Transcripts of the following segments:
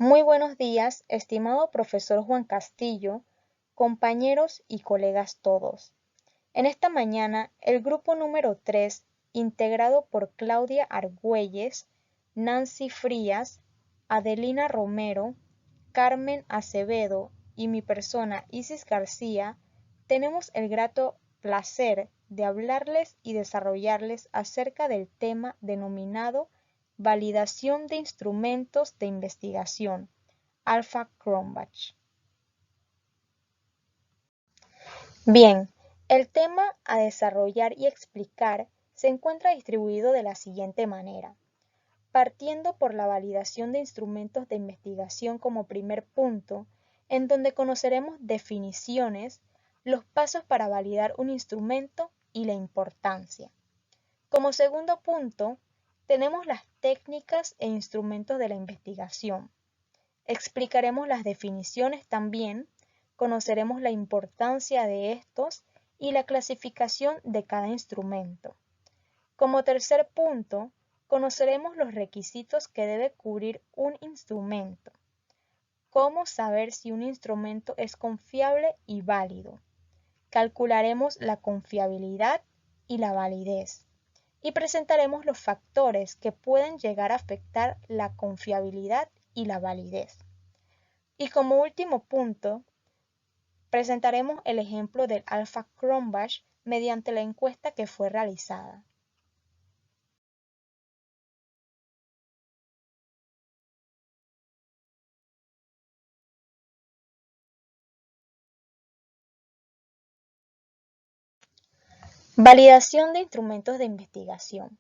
Muy buenos días, estimado profesor Juan Castillo, compañeros y colegas todos. En esta mañana, el grupo número 3, integrado por Claudia Argüelles, Nancy Frías, Adelina Romero, Carmen Acevedo y mi persona Isis García, tenemos el grato placer de hablarles y desarrollarles acerca del tema denominado Validación de instrumentos de investigación, Alpha-Cronbach. Bien, el tema a desarrollar y explicar se encuentra distribuido de la siguiente manera. Partiendo por la validación de instrumentos de investigación como primer punto, en donde conoceremos definiciones, los pasos para validar un instrumento y la importancia. Como segundo punto, tenemos las técnicas e instrumentos de la investigación. Explicaremos las definiciones también, conoceremos la importancia de estos y la clasificación de cada instrumento. Como tercer punto, conoceremos los requisitos que debe cubrir un instrumento. Cómo saber si un instrumento es confiable y válido. Calcularemos la confiabilidad y la validez. Y presentaremos los factores que pueden llegar a afectar la confiabilidad y la validez. Y como último punto, presentaremos el ejemplo del Alpha-Cronbach mediante la encuesta que fue realizada. Validación de instrumentos de investigación.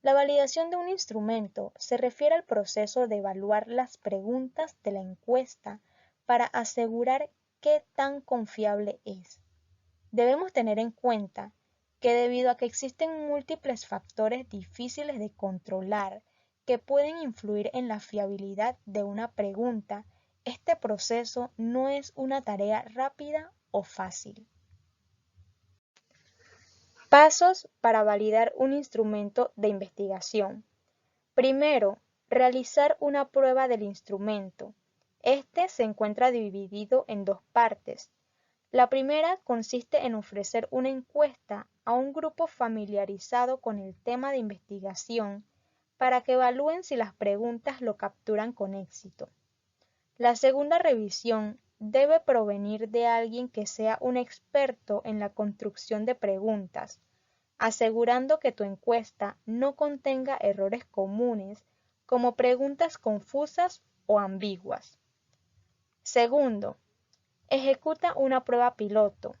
La validación de un instrumento se refiere al proceso de evaluar las preguntas de la encuesta para asegurar qué tan confiable es. Debemos tener en cuenta que debido a que existen múltiples factores difíciles de controlar que pueden influir en la fiabilidad de una pregunta, este proceso no es una tarea rápida o fácil. Pasos para validar un instrumento de investigación. Primero, realizar una prueba del instrumento. Este se encuentra dividido en dos partes. La primera consiste en ofrecer una encuesta a un grupo familiarizado con el tema de investigación para que evalúen si las preguntas lo capturan con éxito. La segunda revisión debe provenir de alguien que sea un experto en la construcción de preguntas, asegurando que tu encuesta no contenga errores comunes como preguntas confusas o ambiguas. Segundo, ejecuta una prueba piloto.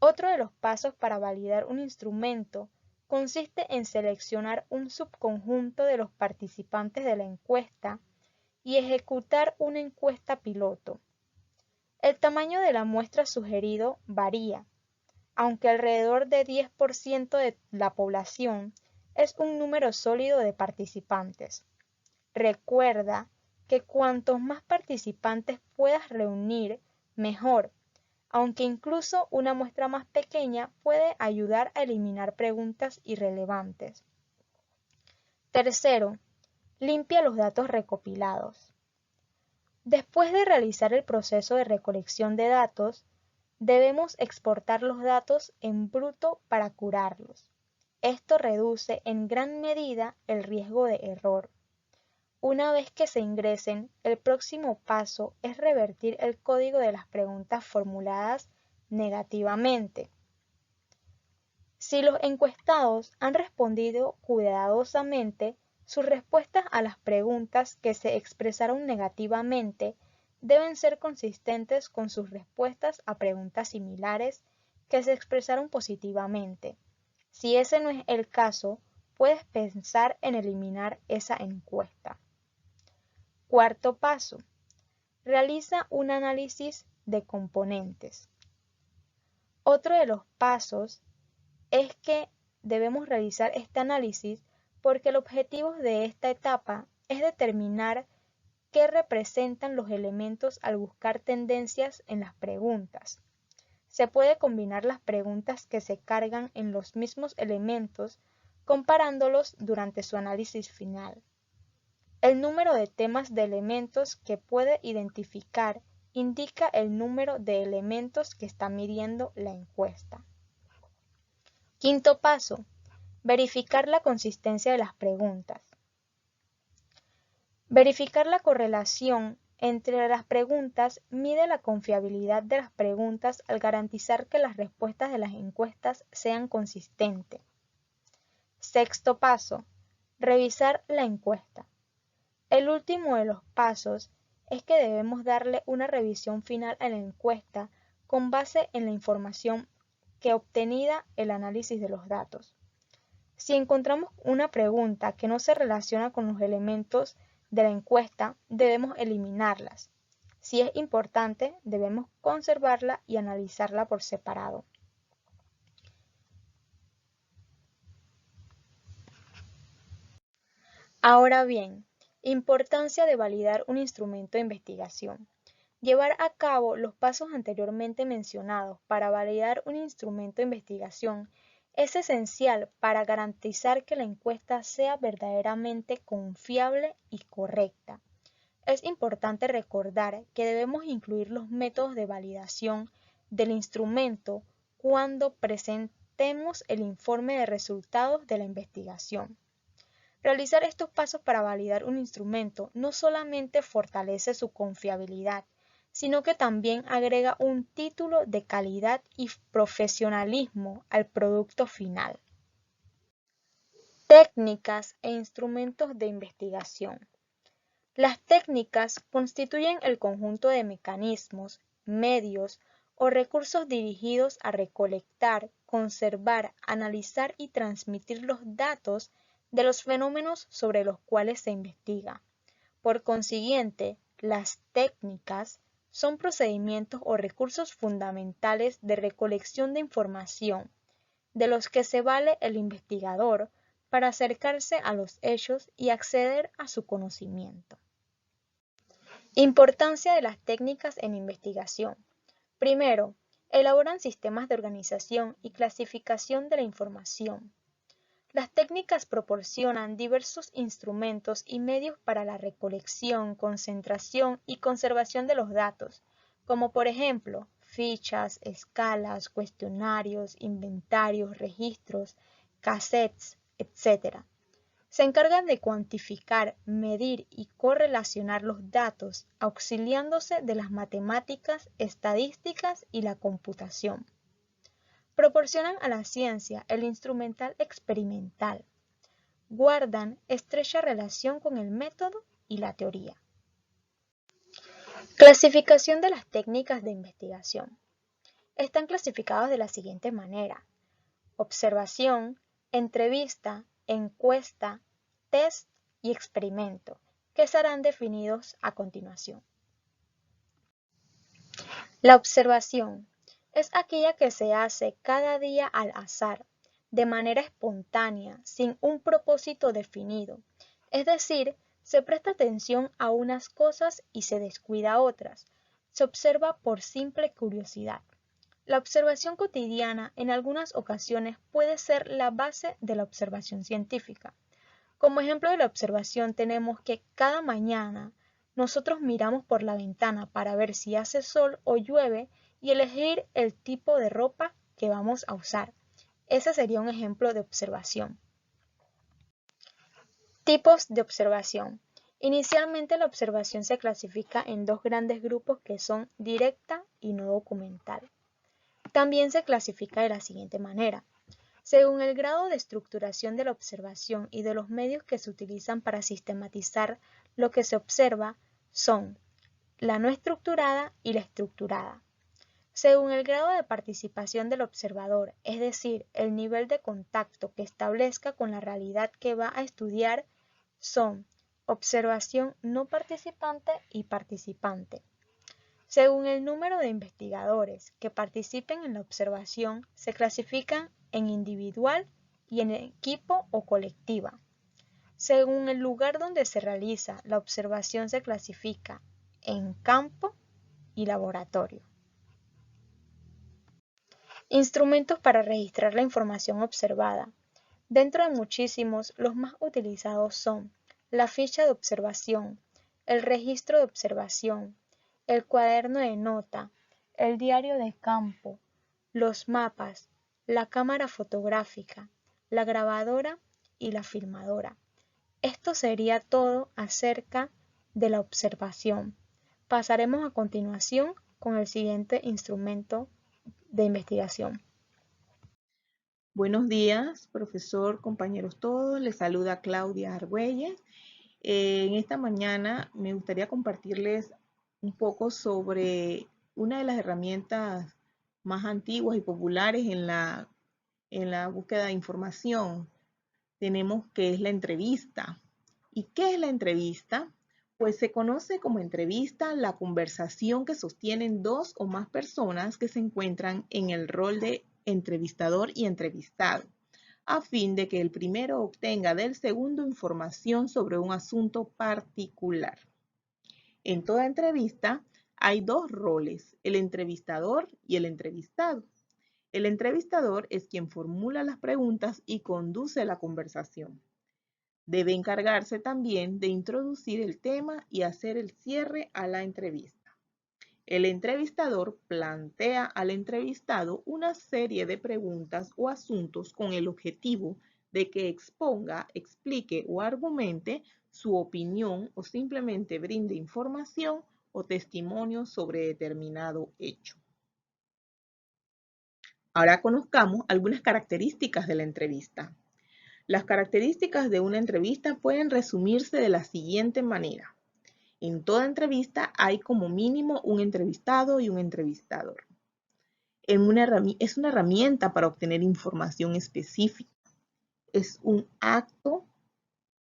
Otro de los pasos para validar un instrumento consiste en seleccionar un subconjunto de los participantes de la encuesta y ejecutar una encuesta piloto. El tamaño de la muestra sugerido varía, aunque alrededor de 10% de la población es un número sólido de participantes. Recuerda que cuantos más participantes puedas reunir, mejor, aunque incluso una muestra más pequeña puede ayudar a eliminar preguntas irrelevantes. Tercero, limpia los datos recopilados. Después de realizar el proceso de recolección de datos, debemos exportar los datos en bruto para curarlos. Esto reduce en gran medida el riesgo de error. Una vez que se ingresen, el próximo paso es revertir el código de las preguntas formuladas negativamente. Si los encuestados han respondido cuidadosamente, sus respuestas a las preguntas que se expresaron negativamente deben ser consistentes con sus respuestas a preguntas similares que se expresaron positivamente. Si ese no es el caso, puedes pensar en eliminar esa encuesta. Cuarto paso. Realiza un análisis de componentes. Otro de los pasos es que debemos realizar este análisis porque el objetivo de esta etapa es determinar qué representan los elementos al buscar tendencias en las preguntas. Se puede combinar las preguntas que se cargan en los mismos elementos comparándolos durante su análisis final. El número de temas de elementos que puede identificar indica el número de elementos que está midiendo la encuesta. Quinto paso, verificar la consistencia de las preguntas. Verificar la correlación entre las preguntas mide la confiabilidad de las preguntas al garantizar que las respuestas de las encuestas sean consistentes. Sexto paso, revisar la encuesta. El último de los pasos es que debemos darle una revisión final a la encuesta con base en la información que obtenida el análisis de los datos. Si encontramos una pregunta que no se relaciona con los elementos de la encuesta, debemos eliminarlas. Si es importante, debemos conservarla y analizarla por separado. Ahora bien, importancia de validar un instrumento de investigación. Llevar a cabo los pasos anteriormente mencionados para validar un instrumento de investigación es esencial para garantizar que la encuesta sea verdaderamente confiable y correcta. Es importante recordar que debemos incluir los métodos de validación del instrumento cuando presentemos el informe de resultados de la investigación. Realizar estos pasos para validar un instrumento no solamente fortalece su confiabilidad, sino que también agrega un título de calidad y profesionalismo al producto final. Técnicas e instrumentos de investigación. Las técnicas constituyen el conjunto de mecanismos, medios o recursos dirigidos a recolectar, conservar, analizar y transmitir los datos de los fenómenos sobre los cuales se investiga. Por consiguiente, las técnicas son procedimientos o recursos fundamentales de recolección de información, de los que se vale el investigador para acercarse a los hechos y acceder a su conocimiento. Importancia de las técnicas en investigación. Primero, elaboran sistemas de organización y clasificación de la información. Las técnicas proporcionan diversos instrumentos y medios para la recolección, concentración y conservación de los datos, como por ejemplo, fichas, escalas, cuestionarios, inventarios, registros, cassettes, etc. Se encargan de cuantificar, medir y correlacionar los datos, auxiliándose de las matemáticas, estadísticas y la computación. Proporcionan a la ciencia el instrumental experimental. Guardan estrecha relación con el método y la teoría. Clasificación de las técnicas de investigación. Están clasificados de la siguiente manera: observación, entrevista, encuesta, test y experimento, que serán definidos a continuación. La observación es aquella que se hace cada día al azar, de manera espontánea, sin un propósito definido. Es decir, se presta atención a unas cosas y se descuida a otras. Se observa por simple curiosidad. La observación cotidiana en algunas ocasiones puede ser la base de la observación científica. Como ejemplo de la observación tenemos que cada mañana nosotros miramos por la ventana para ver si hace sol o llueve y elegir el tipo de ropa que vamos a usar. Ese sería un ejemplo de observación. Tipos de observación. Inicialmente la observación se clasifica en dos grandes grupos que son directa y no documental. También se clasifica de la siguiente manera. Según el grado de estructuración de la observación y de los medios que se utilizan para sistematizar lo que se observa, son la no estructurada y la estructurada. Según el grado de participación del observador, es decir, el nivel de contacto que establezca con la realidad que va a estudiar, son observación no participante y participante. Según el número de investigadores que participen en la observación, se clasifican en individual y en equipo o colectiva. Según el lugar donde se realiza, la observación se clasifica en campo y laboratorio. Instrumentos para registrar la información observada. Dentro de muchísimos, los más utilizados son la ficha de observación, el registro de observación, el cuaderno de nota, el diario de campo, los mapas, la cámara fotográfica, la grabadora y la filmadora. Esto sería todo acerca de la observación. Pasaremos a continuación con el siguiente instrumento de investigación. Buenos días, profesor, compañeros todos. Les saluda Claudia Argüelles. En esta mañana me gustaría compartirles un poco sobre una de las herramientas más antiguas y populares en la búsqueda de información. Tenemos que es la entrevista. ¿Y qué es la entrevista? Pues se conoce como entrevista la conversación que sostienen dos o más personas que se encuentran en el rol de entrevistador y entrevistado, a fin de que el primero obtenga del segundo información sobre un asunto particular. En toda entrevista hay dos roles, el entrevistador y el entrevistado. El entrevistador es quien formula las preguntas y conduce la conversación. Debe encargarse también de introducir el tema y hacer el cierre a la entrevista. El entrevistador plantea al entrevistado una serie de preguntas o asuntos con el objetivo de que exponga, explique o argumente su opinión o simplemente brinde información o testimonio sobre determinado hecho. Ahora conozcamos algunas características de la entrevista. Las características de una entrevista pueden resumirse de la siguiente manera. En toda entrevista hay como mínimo un entrevistado y un entrevistador. Es una herramienta para obtener información específica. Es un acto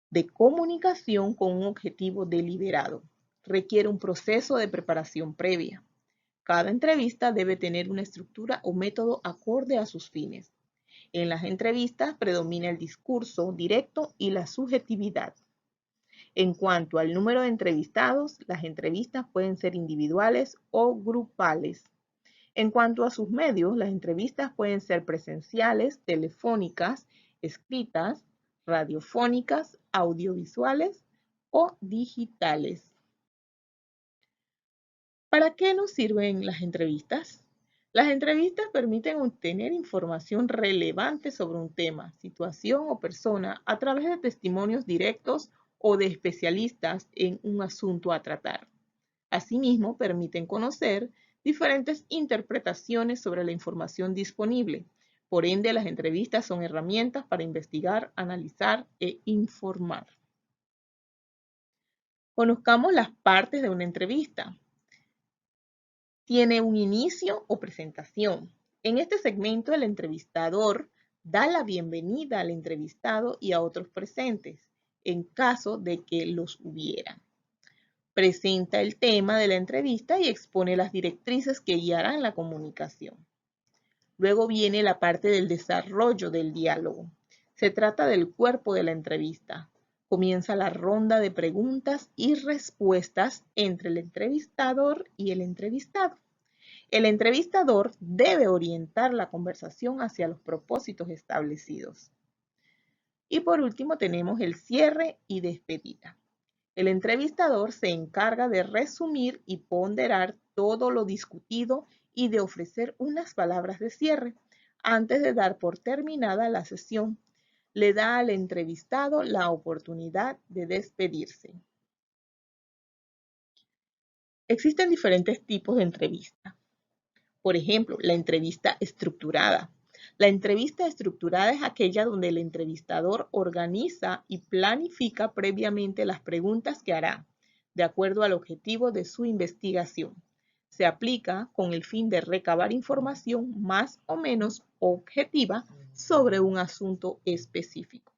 de comunicación con un objetivo deliberado. Requiere un proceso de preparación previa. Cada entrevista debe tener una estructura o método acorde a sus fines. En las entrevistas predomina el discurso directo y la subjetividad. En cuanto al número de entrevistados, las entrevistas pueden ser individuales o grupales. En cuanto a sus medios, las entrevistas pueden ser presenciales, telefónicas, escritas, radiofónicas, audiovisuales o digitales. ¿Para qué nos sirven las entrevistas? Las entrevistas permiten obtener información relevante sobre un tema, situación o persona a través de testimonios directos o de especialistas en un asunto a tratar. Asimismo, permiten conocer diferentes interpretaciones sobre la información disponible. Por ende, las entrevistas son herramientas para investigar, analizar e informar. Conozcamos las partes de una entrevista. Tiene un inicio o presentación. En este segmento, el entrevistador da la bienvenida al entrevistado y a otros presentes, en caso de que los hubiera. Presenta el tema de la entrevista y expone las directrices que guiarán la comunicación. Luego viene la parte del desarrollo del diálogo. Se trata del cuerpo de la entrevista. Comienza la ronda de preguntas y respuestas entre el entrevistador y el entrevistado. El entrevistador debe orientar la conversación hacia los propósitos establecidos. Y por último tenemos el cierre y despedida. El entrevistador se encarga de resumir y ponderar todo lo discutido y de ofrecer unas palabras de cierre antes de dar por terminada la sesión. Le da al entrevistado la oportunidad de despedirse. Existen diferentes tipos de entrevista. Por ejemplo, la entrevista estructurada. La entrevista estructurada es aquella donde el entrevistador organiza y planifica previamente las preguntas que hará, de acuerdo al objetivo de su investigación. Se aplica con el fin de recabar información más o menos objetiva sobre un asunto específico.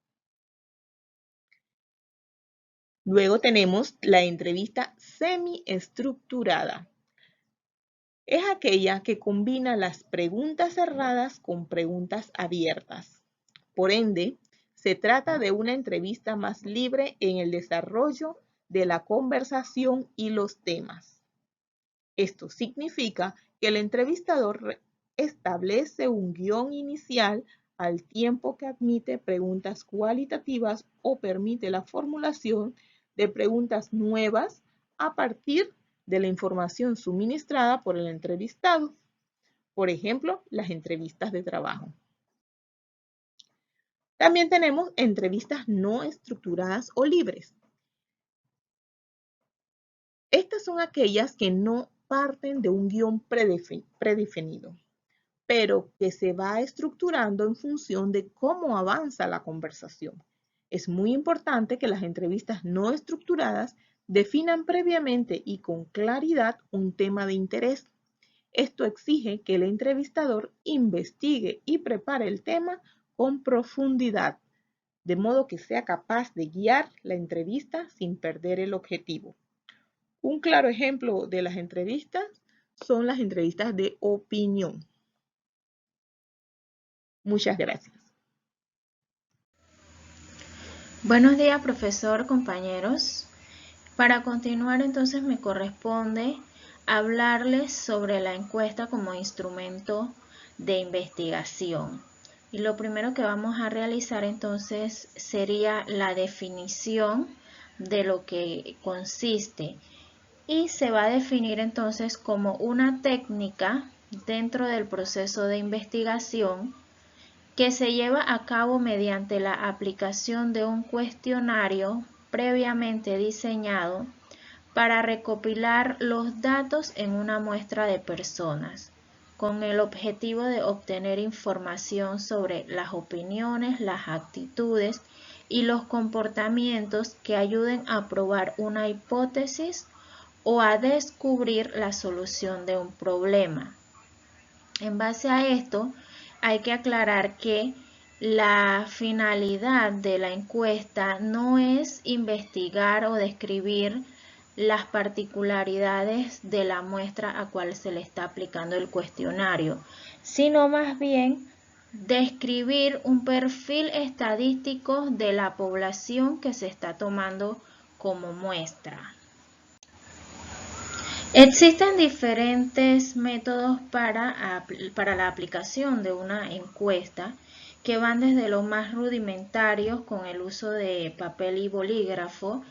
Luego tenemos la entrevista semiestructurada. Es aquella que combina las preguntas cerradas con preguntas abiertas. Por ende, se trata de una entrevista más libre en el desarrollo de la conversación y los temas. Esto significa que el entrevistador establece un guión inicial al tiempo que admite preguntas cualitativas o permite la formulación de preguntas nuevas a partir de la información suministrada por el entrevistado. Por ejemplo, las entrevistas de trabajo. También tenemos entrevistas no estructuradas o libres. Estas son aquellas que no parten de un guión predefinido, pero que se va estructurando en función de cómo avanza la conversación. Es muy importante que las entrevistas no estructuradas definan previamente y con claridad un tema de interés. Esto exige que el entrevistador investigue y prepare el tema con profundidad, de modo que sea capaz de guiar la entrevista sin perder el objetivo. Un claro ejemplo de las entrevistas son las entrevistas de opinión. Muchas gracias. Buenos días, profesor, compañeros. Para continuar, entonces, me corresponde hablarles sobre la encuesta como instrumento de investigación. Y lo primero que vamos a realizar entonces sería la definición de lo que consiste. Y se va a definir entonces como una técnica dentro del proceso de investigación que se lleva a cabo mediante la aplicación de un cuestionario previamente diseñado para recopilar los datos en una muestra de personas, con el objetivo de obtener información sobre las opiniones, las actitudes y los comportamientos que ayuden a probar una hipótesis o a descubrir la solución de un problema. En base a esto, hay que aclarar que la finalidad de la encuesta no es investigar o describir las particularidades de la muestra a cual se le está aplicando el cuestionario, sino más bien describir un perfil estadístico de la población que se está tomando como muestra. Existen diferentes métodos para la aplicación de una encuesta que van desde los más rudimentarios con el uso de papel y bolígrafo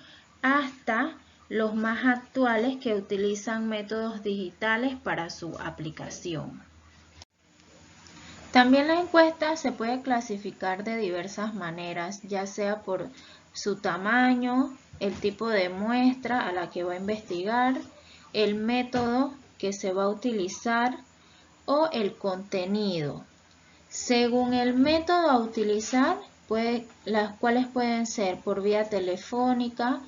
hasta los más actuales que utilizan métodos digitales para su aplicación. También la encuesta se puede clasificar de diversas maneras, ya sea por su tamaño, el tipo de muestra a la que va a investigar, el método que se va a utilizar o el contenido. Según el método a utilizar, las cuales pueden ser por vía telefónica,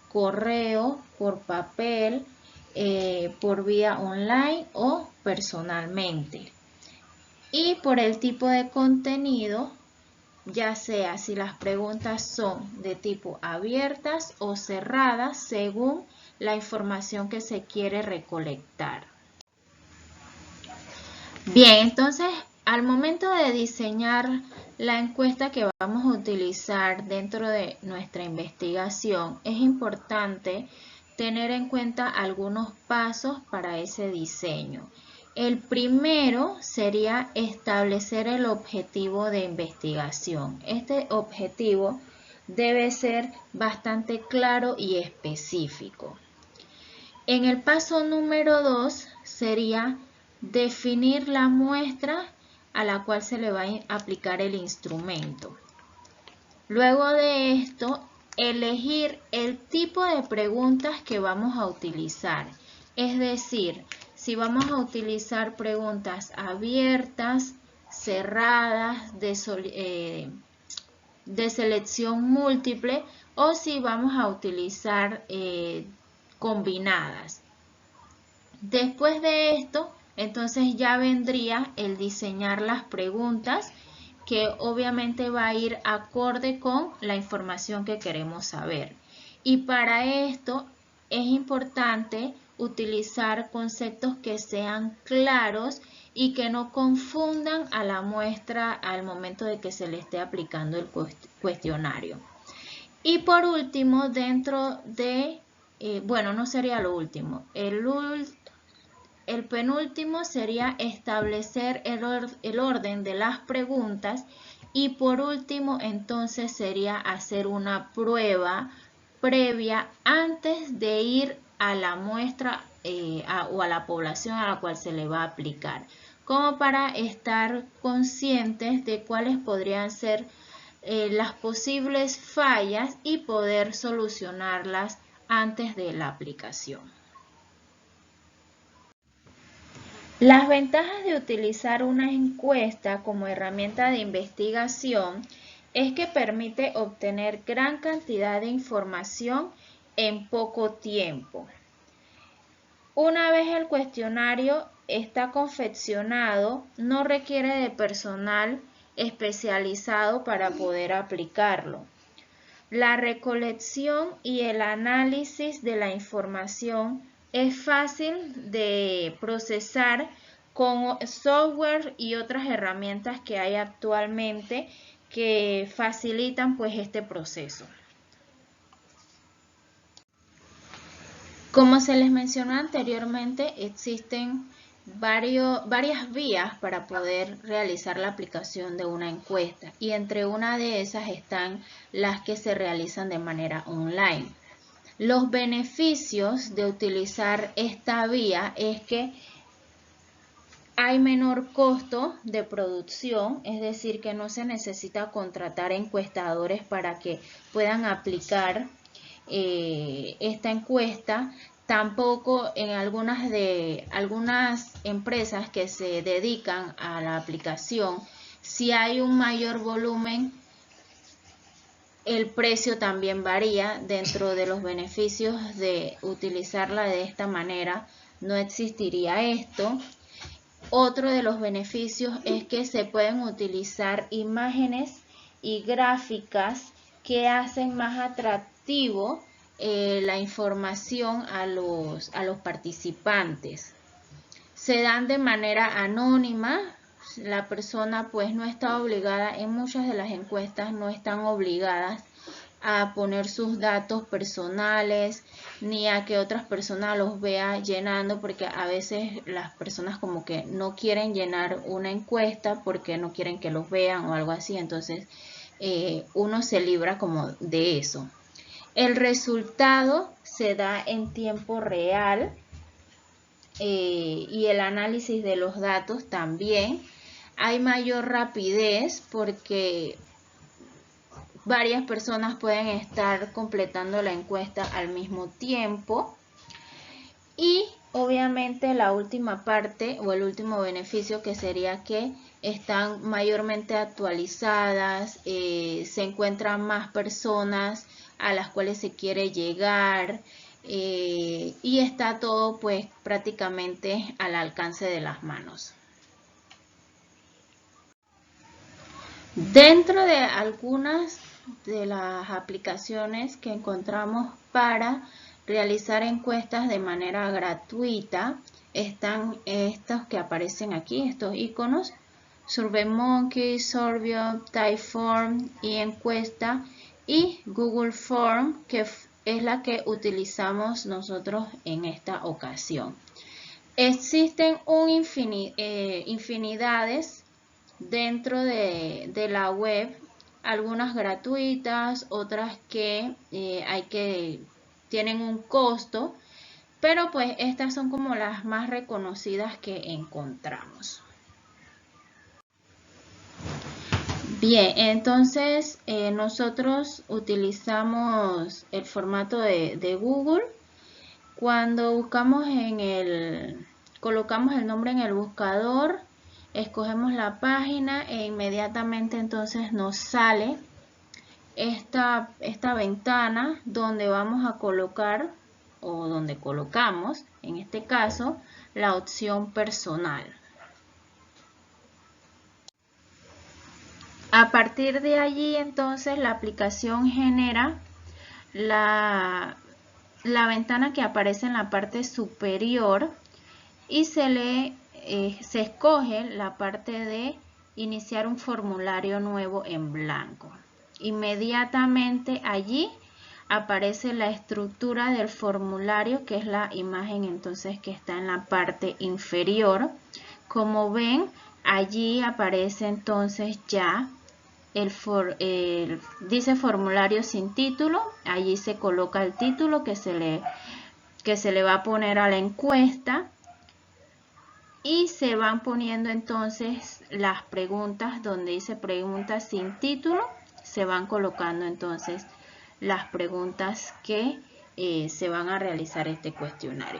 correo, por papel, por vía online o personalmente. Y por el tipo de contenido, ya sea si las preguntas son de tipo abiertas o cerradas según la información que se quiere recolectar. Bien, entonces al momento de diseñar la encuesta que vamos a utilizar dentro de nuestra investigación, es importante tener en cuenta algunos pasos para ese diseño. El primero sería establecer el objetivo de investigación. Este objetivo debe ser bastante claro y específico. En el paso número 2 sería definir la muestra a la cual se le va a aplicar el instrumento. Luego de esto, elegir el tipo de preguntas que vamos a utilizar. Es decir, si vamos a utilizar preguntas abiertas, cerradas, de selección múltiple o si vamos a utilizar combinadas. Después de esto, entonces ya vendría el diseñar las preguntas que obviamente va a ir acorde con la información que queremos saber. Y para esto es importante utilizar conceptos que sean claros y que no confundan a la muestra al momento de que se le esté aplicando el cuestionario. Y por último, dentro de, bueno, no sería lo último, el penúltimo sería establecer el orden de las preguntas y por último entonces sería hacer una prueba previa antes de ir a la muestra o a la población a la cual se le va a aplicar, como para estar conscientes de cuáles podrían ser las posibles fallas y poder solucionarlas antes de la aplicación. Las ventajas de utilizar una encuesta como herramienta de investigación es que permite obtener gran cantidad de información en poco tiempo. Una vez el cuestionario está confeccionado, no requiere de personal especializado para poder aplicarlo. La recolección y el análisis de la información es fácil de procesar con software y otras herramientas que hay actualmente que facilitan pues este proceso. Como se les mencionó anteriormente, existen varias vías para poder realizar la aplicación de una encuesta y entre una de esas están las que se realizan de manera online. Los beneficios de utilizar esta vía es que hay menor costo de producción, es decir, que no se necesita contratar encuestadores para que puedan aplicar esta encuesta. Tampoco en algunas empresas que se dedican a la aplicación, si hay un mayor volumen, el precio también varía. Dentro de los beneficios de utilizarla de esta manera, no existiría esto. Otro de los beneficios es que se pueden utilizar imágenes y gráficas que hacen más atractivo la información a los participantes. Se dan de manera anónima. La persona pues no está obligada, en muchas de las encuestas no están obligadas a poner sus datos personales ni a que otras personas los vean llenando, porque a veces las personas como que no quieren llenar una encuesta porque no quieren que los vean o algo así, entonces uno se libra como de eso. El resultado se da en tiempo real y el análisis de los datos también. Hay mayor rapidez porque varias personas pueden estar completando la encuesta al mismo tiempo. Y obviamente la última parte o el último beneficio que sería que están mayormente actualizadas, se encuentran más personas a las cuales se quiere llegar y está todo pues prácticamente al alcance de las manos. Dentro de algunas de las aplicaciones que encontramos para realizar encuestas de manera gratuita están estos que aparecen aquí, estos iconos: SurveyMonkey, Sorbio, Typeform y Encuesta, y Google Form, que es la que utilizamos nosotros en esta ocasión. Existen infinidades dentro de la web, algunas gratuitas, otras que tienen un costo, pero pues estas son como las más reconocidas que encontramos. Bien, entonces nosotros utilizamos el formato de Google. Cuando buscamos colocamos el nombre en el buscador, escogemos la página e inmediatamente entonces nos sale esta ventana donde vamos a colocar, o donde colocamos en este caso, la opción personal. A partir de allí entonces la aplicación genera la ventana que aparece en la parte superior y se escoge la parte de iniciar un formulario nuevo en blanco. Inmediatamente allí aparece la estructura del formulario, que es la imagen entonces que está en la parte inferior. Como ven, allí aparece entonces ya dice formulario sin título. Allí se coloca el título que se le va a poner a la encuesta. Y se van poniendo entonces las preguntas donde dice preguntas sin título. Se van colocando entonces las preguntas que se van a realizar este cuestionario.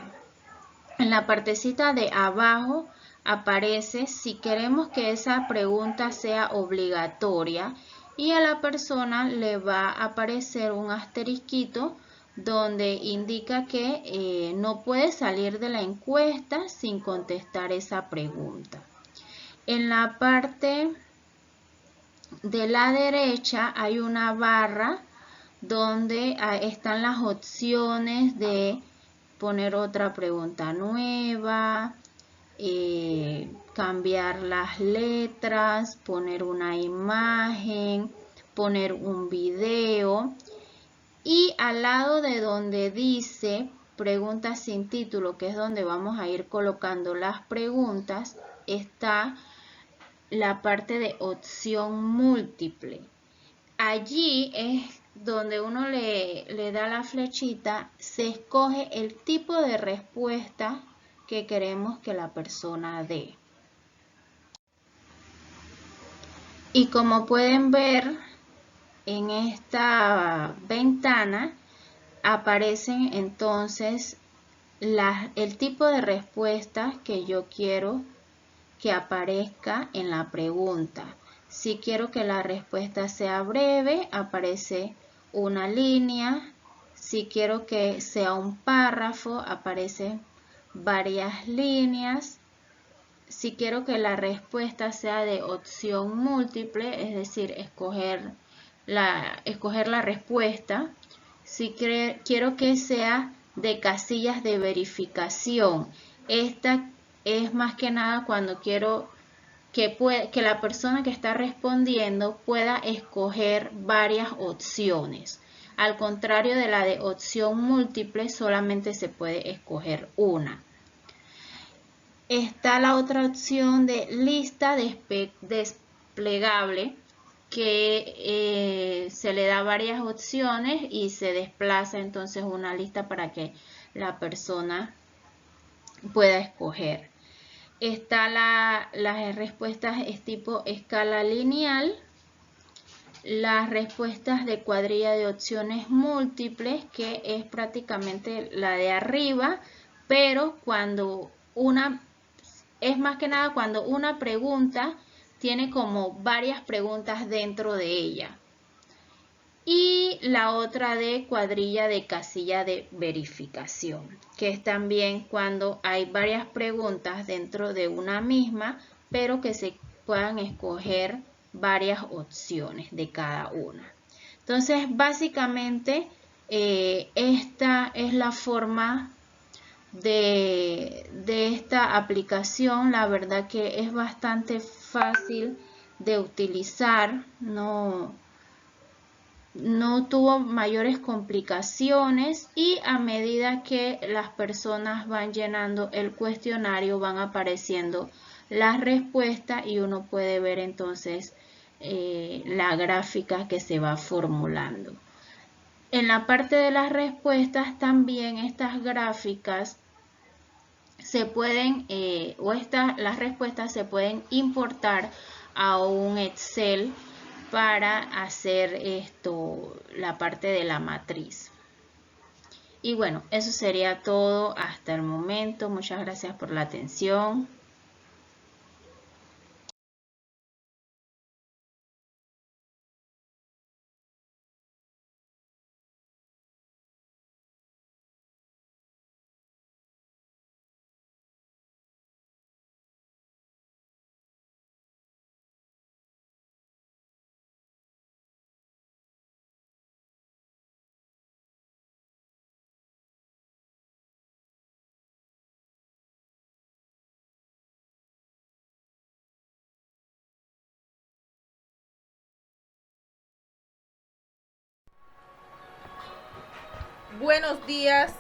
En la partecita de abajo aparece si queremos que esa pregunta sea obligatoria, y a la persona le va a aparecer un asterisquito donde indica que no puede salir de la encuesta sin contestar esa pregunta. En la parte de la derecha hay una barra donde están las opciones de poner otra pregunta nueva, cambiar las letras, poner una imagen, poner un video. Y al lado de donde dice preguntas sin título, que es donde vamos a ir colocando las preguntas, está la parte de opción múltiple. Allí es donde uno le da la flechita, se escoge el tipo de respuesta que queremos que la persona dé. Y como pueden ver, en esta ventana aparecen entonces el tipo de respuesta que yo quiero que aparezca en la pregunta. Si quiero que la respuesta sea breve, aparece una línea. Si quiero que sea un párrafo, aparecen varias líneas. Si quiero que la respuesta sea de opción múltiple, es decir, escoger la respuesta. Si quiero que sea de casillas de verificación, esta es más que nada cuando quiero que la persona que está respondiendo pueda escoger varias opciones. Al contrario de la de opción múltiple, solamente se puede escoger una. Está la otra opción de lista desplegable, que se le da varias opciones y se desplaza entonces una lista para que la persona pueda escoger. Está las respuestas es tipo escala lineal, las respuestas de cuadrilla de opciones múltiples, que es prácticamente la de arriba, pero es más que nada cuando una pregunta tiene como varias preguntas dentro de ella. Y la otra de cuadrilla de casilla de verificación, que es también cuando hay varias preguntas dentro de una misma, pero que se puedan escoger varias opciones de cada una. Entonces, básicamente, esta es la forma de esta aplicación. La verdad que es bastante fácil de utilizar, no tuvo mayores complicaciones, y a medida que las personas van llenando el cuestionario van apareciendo las respuestas y uno puede ver entonces la gráfica que se va formulando. En la parte de las respuestas también estas gráficas se pueden, las respuestas se pueden importar a un Excel para hacer la parte de la matriz. Y bueno, eso sería todo hasta el momento. Muchas gracias por la atención. Buenos días,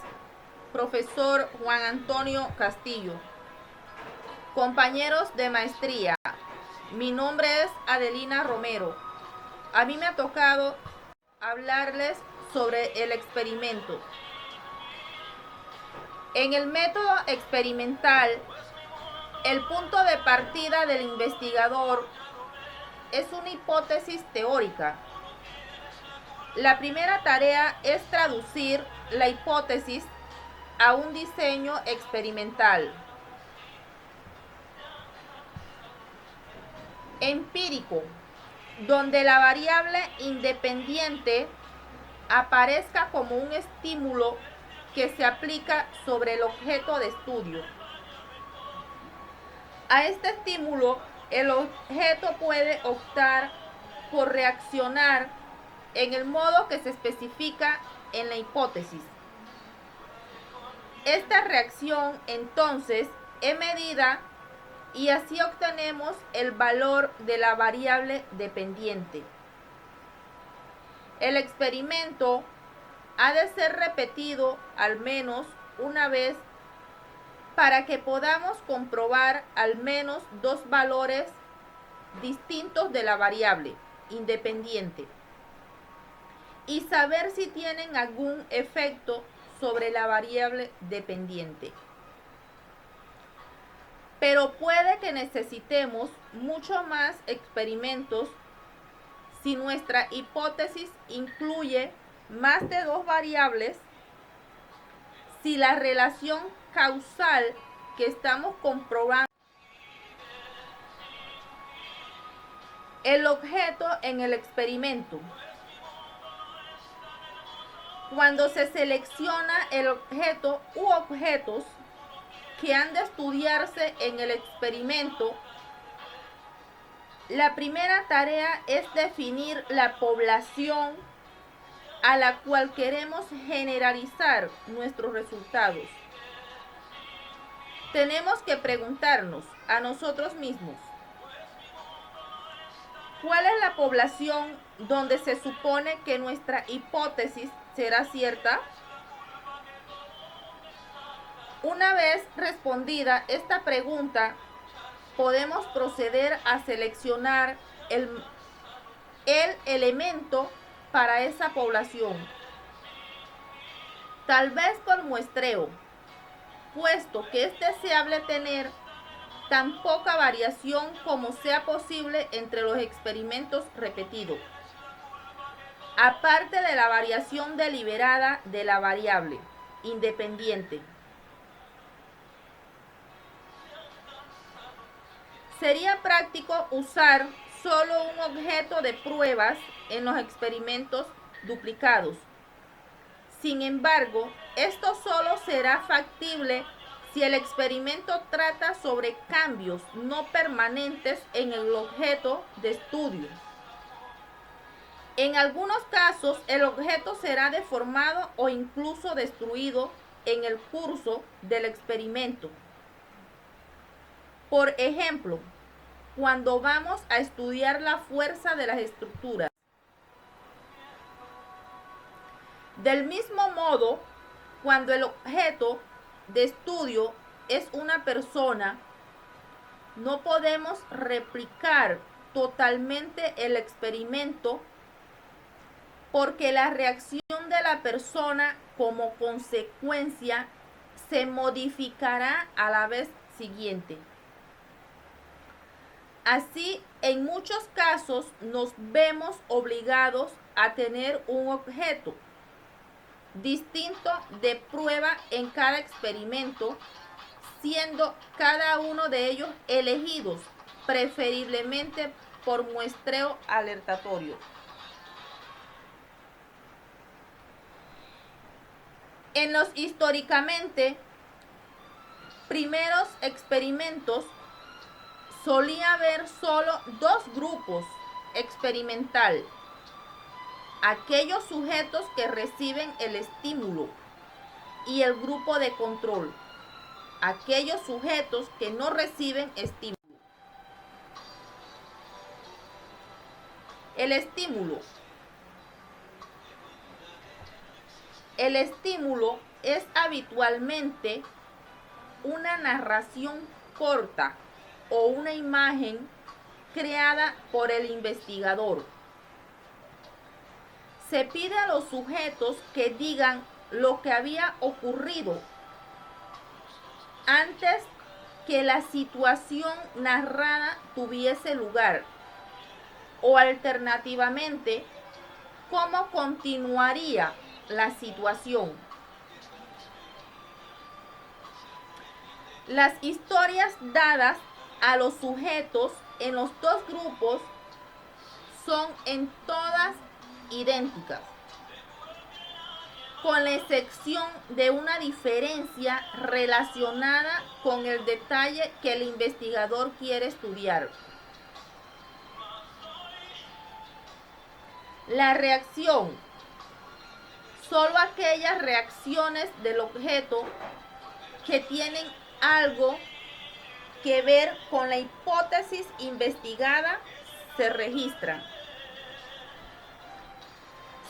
profesor Juan Antonio Castillo. Compañeros de maestría, mi nombre es Adelina Romero. A mí me ha tocado hablarles sobre el experimento. En el método experimental, el punto de partida del investigador es una hipótesis teórica. La primera tarea es traducir la hipótesis a un diseño experimental. Empírico, donde la variable independiente aparezca como un estímulo que se aplica sobre el objeto de estudio. A este estímulo, el objeto puede optar por reaccionar en el modo que se especifica en la hipótesis. Esta reacción, entonces, es medida y así obtenemos el valor de la variable dependiente. El experimento ha de ser repetido al menos una vez para que podamos comprobar al menos dos valores distintos de la variable independiente y saber si tienen algún efecto sobre la variable dependiente. Pero puede que necesitemos mucho más experimentos si nuestra hipótesis incluye más de dos variables, si la relación causal que estamos comprobando, el objeto en el experimento. Cuando se selecciona el objeto u objetos que han de estudiarse en el experimento, la primera tarea es definir la población a la cual queremos generalizar nuestros resultados. Tenemos que preguntarnos a nosotros mismos, ¿cuál es la población donde se supone que nuestra hipótesis será cierta? Una vez respondida esta pregunta, podemos proceder a seleccionar el elemento para esa población, tal vez por muestreo, puesto que es deseable tener tan poca variación como sea posible entre los experimentos repetidos, aparte de la variación deliberada de la variable independiente. Sería práctico usar solo un objeto de pruebas en los experimentos duplicados. Sin embargo, esto solo será factible si el experimento trata sobre cambios no permanentes en el objeto de estudio. En algunos casos, el objeto será deformado o incluso destruido en el curso del experimento. Por ejemplo, cuando vamos a estudiar la fuerza de las estructuras. Del mismo modo, cuando el objeto de estudio es una persona, no podemos replicar totalmente el experimento porque la reacción de la persona como consecuencia se modificará a la vez siguiente. Así, en muchos casos nos vemos obligados a tener un objeto distinto de prueba en cada experimento, siendo cada uno de ellos elegidos preferiblemente por muestreo aleatorio. En los históricamente primeros experimentos solía haber solo dos grupos experimental: aquellos sujetos que reciben el estímulo y el grupo de control, aquellos sujetos que no reciben estímulo. El estímulo. El estímulo es habitualmente una narración corta o una imagen creada por el investigador. Se pide a los sujetos que digan lo que había ocurrido antes que la situación narrada tuviese lugar, o alternativamente, cómo continuaría la situación. Las historias dadas a los sujetos en los dos grupos son en todas idénticas, con la excepción de una diferencia relacionada con el detalle que el investigador quiere estudiar. La reacción. Solo aquellas reacciones del objeto que tienen algo que ver con la hipótesis investigada se registran.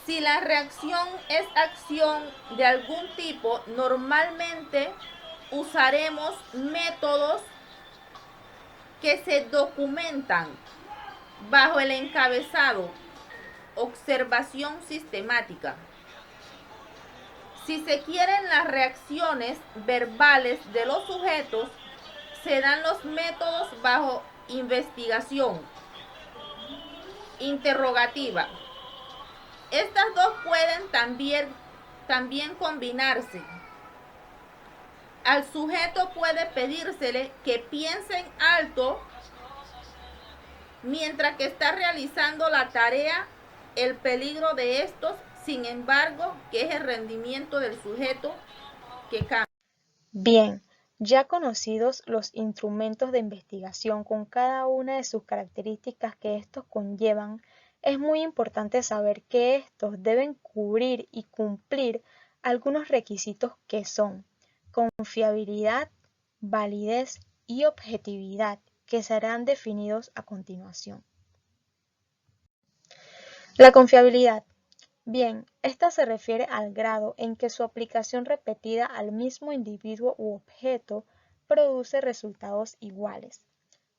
Si la reacción es acción de algún tipo, normalmente usaremos métodos que se documentan bajo el encabezado observación sistemática. Si se quieren las reacciones verbales de los sujetos, se dan los métodos bajo investigación interrogativa. Estas dos pueden también combinarse. Al sujeto puede pedírsele que piense en alto mientras que está realizando la tarea. El peligro de estos, sin embargo, que es el rendimiento del sujeto que cambia. Bien, ya conocidos los instrumentos de investigación con cada una de sus características que estos conllevan, es muy importante saber que estos deben cubrir y cumplir algunos requisitos que son confiabilidad, validez y objetividad, que serán definidos a continuación. La confiabilidad. Bien, esta se refiere al grado en que su aplicación repetida al mismo individuo u objeto produce resultados iguales.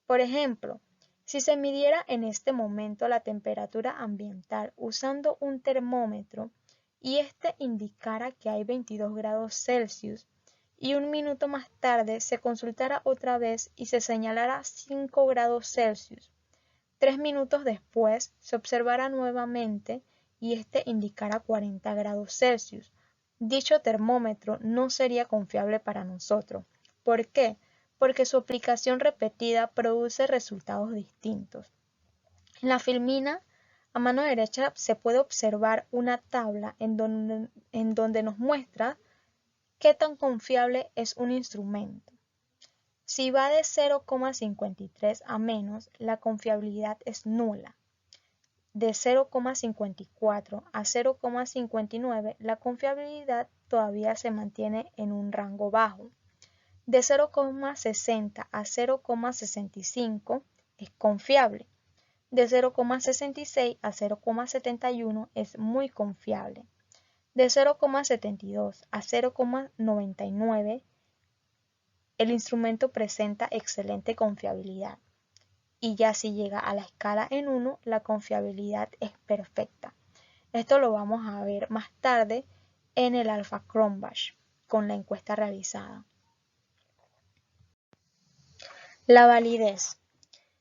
Por ejemplo, si se midiera en este momento la temperatura ambiental usando un termómetro y este indicara que hay 22 grados Celsius y un minuto más tarde se consultara otra vez y se señalara 5 grados Celsius, 3 minutos después se observara nuevamente y este indicara 40 grados Celsius. Dicho termómetro no sería confiable para nosotros. ¿Por qué? Porque su aplicación repetida produce resultados distintos. En la filmina, a mano derecha se puede observar una tabla en donde nos muestra qué tan confiable es un instrumento. Si va de 0,53 a menos, la confiabilidad es nula. De 0,54 a 0,59, la confiabilidad todavía se mantiene en un rango bajo. De 0,60 a 0,65 es confiable. De 0,66 a 0,71 es muy confiable. De 0,72 a 0,99 el instrumento presenta excelente confiabilidad. Y ya si llega a la escala en 1, la confiabilidad es perfecta. Esto lo vamos a ver más tarde en el Alpha Cronbach con la encuesta realizada. La validez.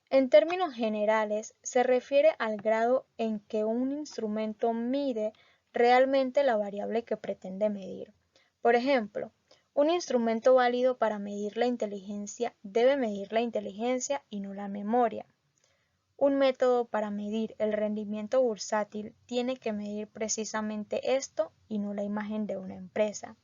En términos generales, se refiere al grado en que un instrumento mide realmente la variable que pretende medir. Por ejemplo, un instrumento válido para medir la inteligencia debe medir la inteligencia y no la memoria. Un método para medir el rendimiento bursátil tiene que medir precisamente esto y no la imagen de una empresa.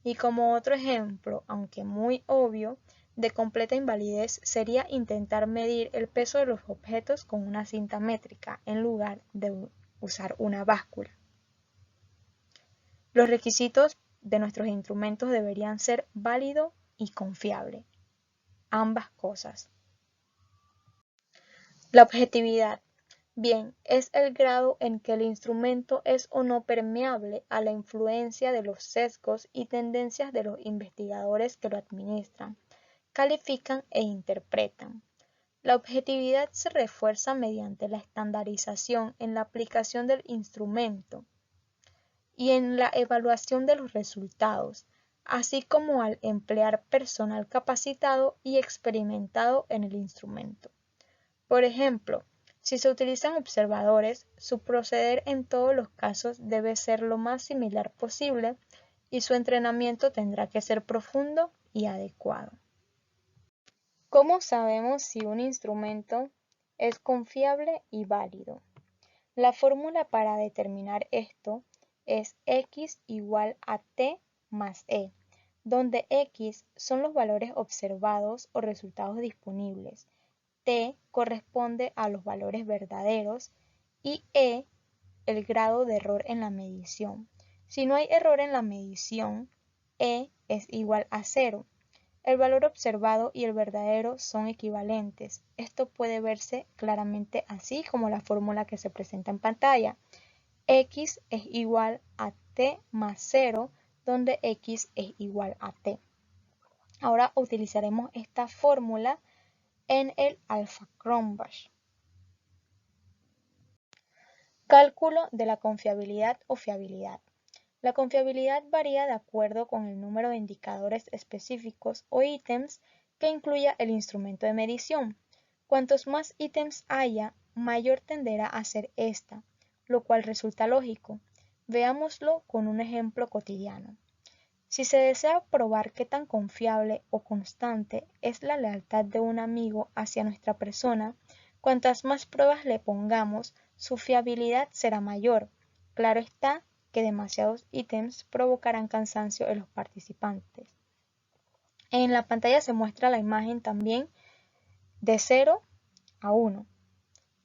Y como otro ejemplo, aunque muy obvio, de completa invalidez sería intentar medir el peso de los objetos con una cinta métrica en lugar de usar una báscula. Los requisitos de nuestros instrumentos deberían ser válido y confiable. Ambas cosas. La objetividad. Bien, es el grado en que el instrumento es o no permeable a la influencia de los sesgos y tendencias de los investigadores que lo administran, califican e interpretan. La objetividad se refuerza mediante la estandarización en la aplicación del instrumento y en la evaluación de los resultados, así como al emplear personal capacitado y experimentado en el instrumento. Por ejemplo, si se utilizan observadores, su proceder en todos los casos debe ser lo más similar posible y su entrenamiento tendrá que ser profundo y adecuado. ¿Cómo sabemos si un instrumento es confiable y válido? La fórmula para determinar esto es X igual a T más E, donde X son los valores observados o resultados disponibles, T corresponde a los valores verdaderos y E el grado de error en la medición. Si no hay error en la medición, E es igual a 0. El valor observado y el verdadero son equivalentes. Esto puede verse claramente así como la fórmula que se presenta en pantalla. X es igual a T más 0, donde X es igual a T. Ahora utilizaremos esta fórmula en el alfa-Cronbach. Cálculo de la confiabilidad o fiabilidad. La confiabilidad varía de acuerdo con el número de indicadores específicos o ítems que incluya el instrumento de medición. Cuantos más ítems haya, mayor tenderá a ser esta, lo cual resulta lógico. Veámoslo con un ejemplo cotidiano. Si se desea probar qué tan confiable o constante es la lealtad de un amigo hacia nuestra persona, cuantas más pruebas le pongamos, su fiabilidad será mayor. Claro está que demasiados ítems provocarán cansancio en los participantes. En la pantalla se muestra la imagen también de 0 a 1.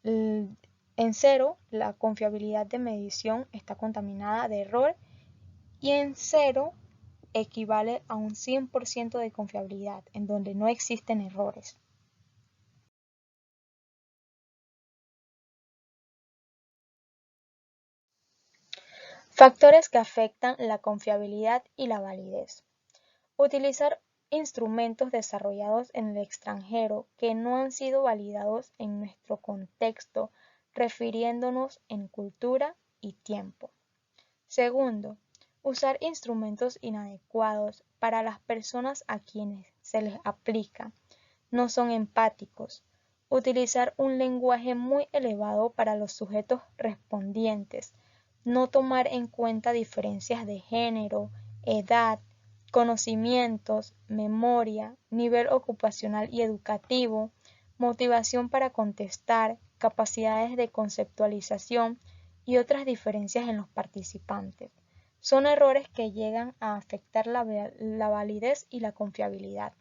En 0, la confiabilidad de medición está contaminada de error y en 0 equivale a un 100% de confiabilidad, en donde no existen errores. Factores que afectan la confiabilidad y la validez. Utilizar instrumentos desarrollados en el extranjero que no han sido validados en nuestro contexto, refiriéndonos en cultura y tiempo. Segundo, usar instrumentos inadecuados para las personas a quienes se les aplica. No son empáticos. Utilizar un lenguaje muy elevado para los sujetos respondientes. No tomar en cuenta diferencias de género, edad, conocimientos, memoria, nivel ocupacional y educativo, motivación para contestar, capacidades de conceptualización y otras diferencias en los participantes. Son errores que llegan a afectar la validez y la confiabilidad.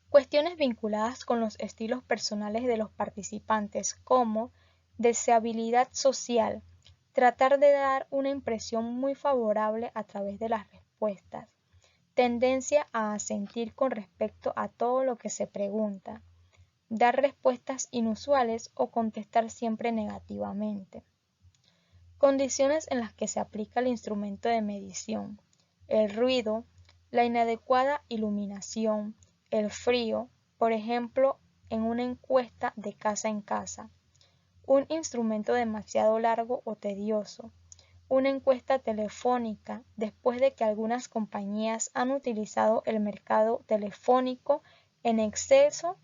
Cuestiones vinculadas con los estilos personales de los participantes como deseabilidad social, tratar de dar una impresión muy favorable a través de las respuestas, tendencia a asentir con respecto a todo lo que se pregunta, dar respuestas inusuales o contestar siempre negativamente. Condiciones en las que se aplica el instrumento de medición, el ruido, la inadecuada iluminación, el frío, por ejemplo, en una encuesta de casa en casa, un instrumento demasiado largo o tedioso, una encuesta telefónica después de que algunas compañías han utilizado el mercado telefónico en exceso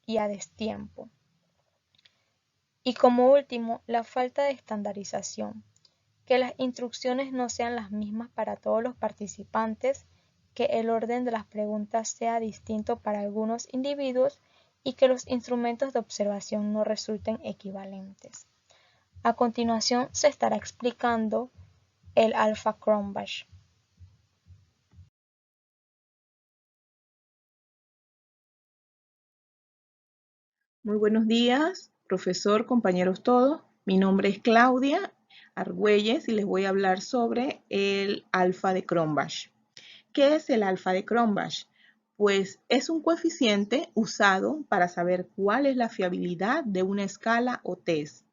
y a destiempo. Y como último, la falta de estandarización, que las instrucciones no sean las mismas para todos los participantes, que el orden de las preguntas sea distinto para algunos individuos y que los instrumentos de observación no resulten equivalentes. A continuación se estará explicando el alfa-Cronbach. Muy buenos días, profesor, compañeros todos. Mi nombre es Claudia Argüelles y les voy a hablar sobre el alfa de Cronbach. ¿Qué es el alfa de Cronbach? Pues es un coeficiente usado para saber cuál es la fiabilidad de una escala o test.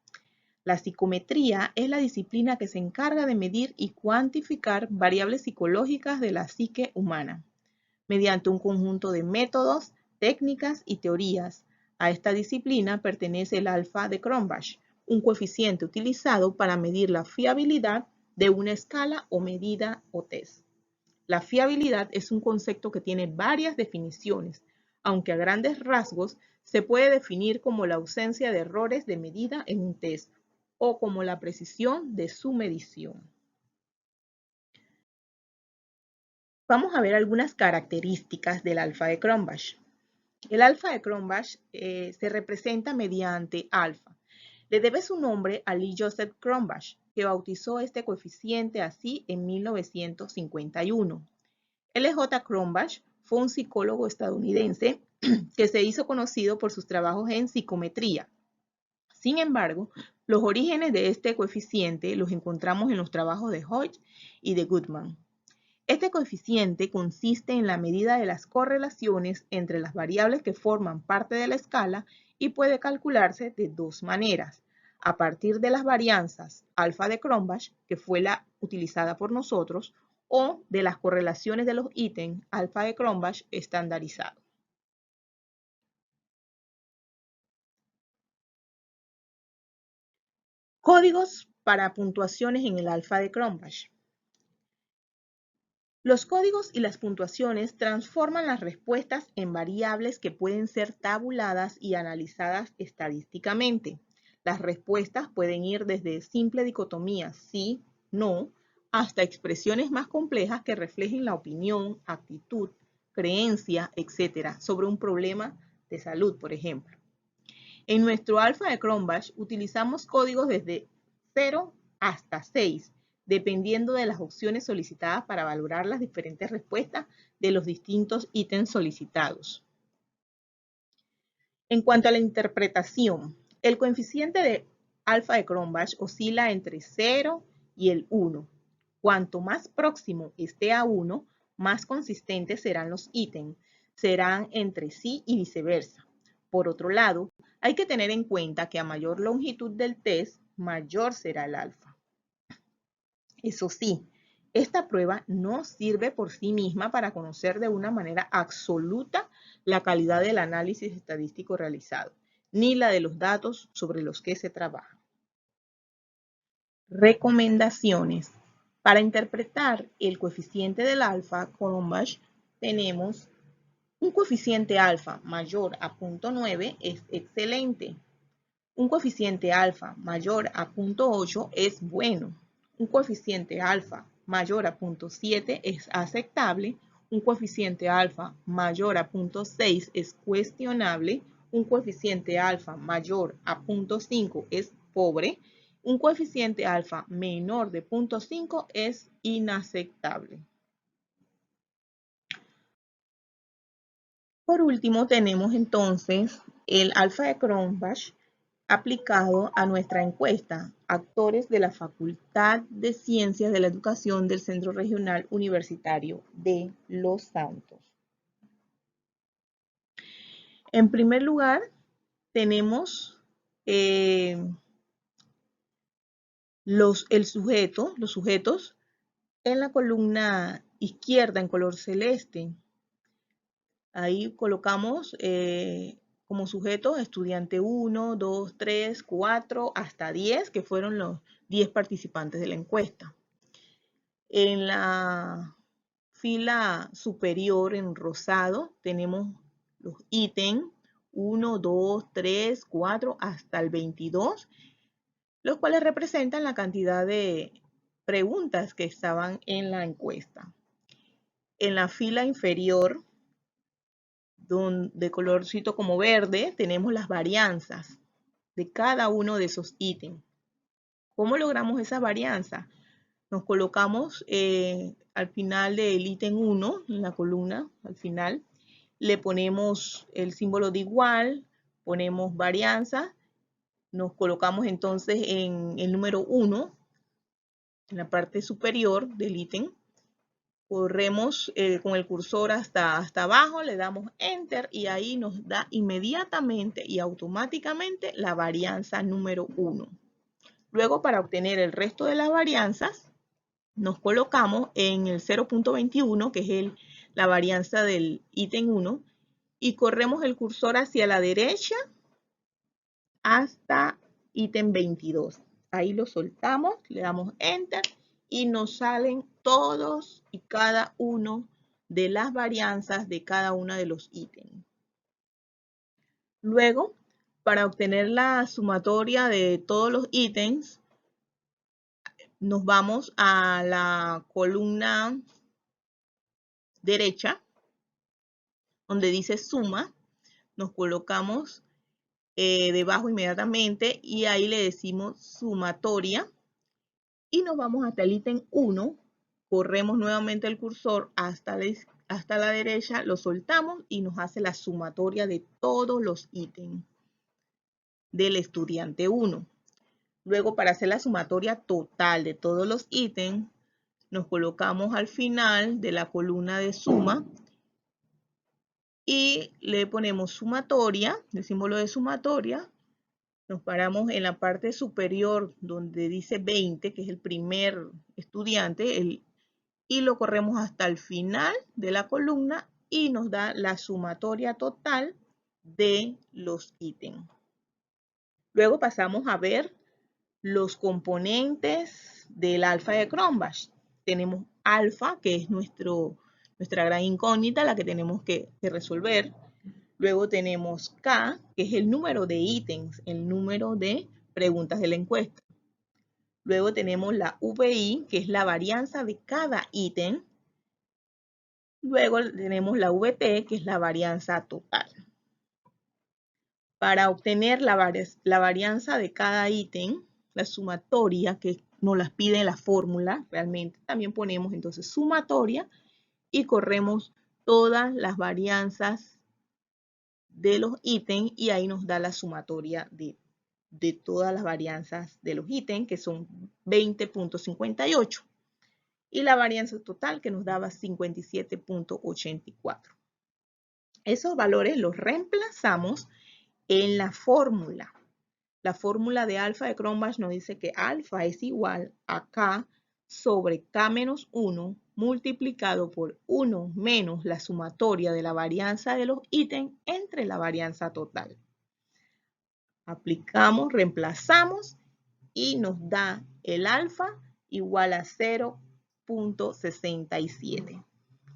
La psicometría es la disciplina que se encarga de medir y cuantificar variables psicológicas de la psique humana, mediante un conjunto de métodos, técnicas y teorías. A esta disciplina pertenece el alfa de Cronbach, un coeficiente utilizado para medir la fiabilidad de una escala o medida o test. La fiabilidad es un concepto que tiene varias definiciones, aunque a grandes rasgos se puede definir como la ausencia de errores de medida en un test o como la precisión de su medición. Vamos a ver algunas características del alfa de Cronbach. El alfa de Cronbach se representa mediante alfa. Le debe su nombre a Lee Joseph Cronbach, que bautizó este coeficiente así en 1951. L.J. Cronbach fue un psicólogo estadounidense que se hizo conocido por sus trabajos en psicometría. Sin embargo, los orígenes de este coeficiente los encontramos en los trabajos de Hodge y de Goodman. Este coeficiente consiste en la medida de las correlaciones entre las variables que forman parte de la escala y puede calcularse de dos maneras: a partir de las varianzas alfa de Cronbach, que fue la utilizada por nosotros, o de las correlaciones de los ítems alfa de Cronbach estandarizado. Códigos para puntuaciones en el alfa de Cronbach. Los códigos y las puntuaciones transforman las respuestas en variables que pueden ser tabuladas y analizadas estadísticamente. Las respuestas pueden ir desde simple dicotomía sí, no, hasta expresiones más complejas que reflejen la opinión, actitud, creencia, etc. sobre un problema de salud, por ejemplo. En nuestro alfa de Cronbach utilizamos códigos desde 0 hasta 6, dependiendo de las opciones solicitadas para valorar las diferentes respuestas de los distintos ítems solicitados. En cuanto a la interpretación, el coeficiente de alfa de Cronbach oscila entre 0 y el 1. Cuanto más próximo esté a 1, más consistentes serán los ítems, serán entre sí y viceversa. Por otro lado, hay que tener en cuenta que a mayor longitud del test, mayor será el alfa. Eso sí, esta prueba no sirve por sí misma para conocer de una manera absoluta la calidad del análisis estadístico realizado, ni la de los datos sobre los que se trabaja. Recomendaciones. Para interpretar el coeficiente del alfa Cronbach tenemos un coeficiente alfa mayor a 0.9 es excelente. Un coeficiente alfa mayor a 0.8 es bueno. Un coeficiente alfa mayor a 0.7 es aceptable. Un coeficiente alfa mayor a 0.6 es cuestionable. Un coeficiente alfa mayor a 0.5 es pobre. Un coeficiente alfa menor de 0.5 es inaceptable. Por último, tenemos entonces el alfa de Cronbach aplicado a nuestra encuesta, actores de la Facultad de Ciencias de la Educación del Centro Regional Universitario de Los Santos. En primer lugar, tenemos los sujetos en la columna izquierda en color celeste. Ahí colocamos como sujetos estudiante 1, 2, 3, 4, hasta 10, que fueron los 10 participantes de la encuesta. En la fila superior en rosado tenemos los ítems 1, 2, 3, 4, hasta el 22, los cuales representan la cantidad de preguntas que estaban en la encuesta. En la fila inferior, de colorcito como verde, tenemos las varianzas de cada uno de esos ítems. ¿Cómo logramos esa varianza? Nos colocamos al final del ítem 1, en la columna, al final, le ponemos el símbolo de igual, ponemos varianza, nos colocamos entonces en el número 1, en la parte superior del ítem, Corremos con el cursor hasta abajo, le damos Enter y ahí nos da inmediatamente y automáticamente la varianza número 1. Luego, para obtener el resto de las varianzas, nos colocamos en el 0.21, que es la varianza del ítem 1, y corremos el cursor hacia la derecha hasta ítem 22. Ahí lo soltamos, le damos Enter y nos salen todos y cada uno de las varianzas de cada uno de los ítems. Luego, para obtener la sumatoria de todos los ítems, nos vamos a la columna derecha, donde dice suma, nos colocamos debajo inmediatamente y ahí le decimos sumatoria y nos vamos hasta el ítem 1, corremos nuevamente el cursor hasta la derecha, lo soltamos y nos hace la sumatoria de todos los ítems del estudiante 1. Luego, para hacer la sumatoria total de todos los ítems, nos colocamos al final de la columna de suma y le ponemos sumatoria, el símbolo de sumatoria. Nos paramos en la parte superior donde dice 20, que es el primer estudiante, y lo corremos hasta el final de la columna y nos da la sumatoria total de los ítems. Luego pasamos a ver los componentes del alfa de Cronbach. Tenemos alfa, que es nuestra gran incógnita, la que tenemos que resolver. Luego tenemos K, que es el número de ítems, el número de preguntas de la encuesta. Luego tenemos la VI, que es la varianza de cada ítem. Luego tenemos la VT, que es la varianza total. Para obtener la varianza de cada ítem, la sumatoria, que nos las pide en la fórmula, realmente también ponemos entonces sumatoria y corremos todas las varianzas de los ítems y ahí nos da la sumatoria de todas las varianzas de los ítems, que son 20.58. Y la varianza total que nos daba 57.84. Esos valores los reemplazamos en la fórmula. La fórmula de alfa de Cronbach nos dice que alfa es igual a K sobre K menos 1 multiplicado por 1 menos la sumatoria de la varianza de los ítems entre la varianza total. Aplicamos, reemplazamos y nos da el alfa igual a 0.67.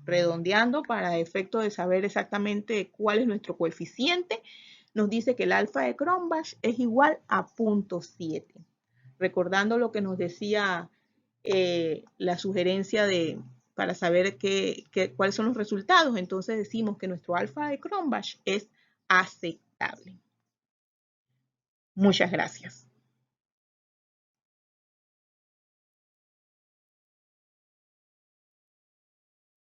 Redondeando para efecto de saber exactamente cuál es nuestro coeficiente, nos dice que el alfa de Cronbach es igual a 0.7. Recordando lo que nos decía la sugerencia para saber cuáles son los resultados, entonces decimos que nuestro alfa de Cronbach es aceptable. Muchas gracias.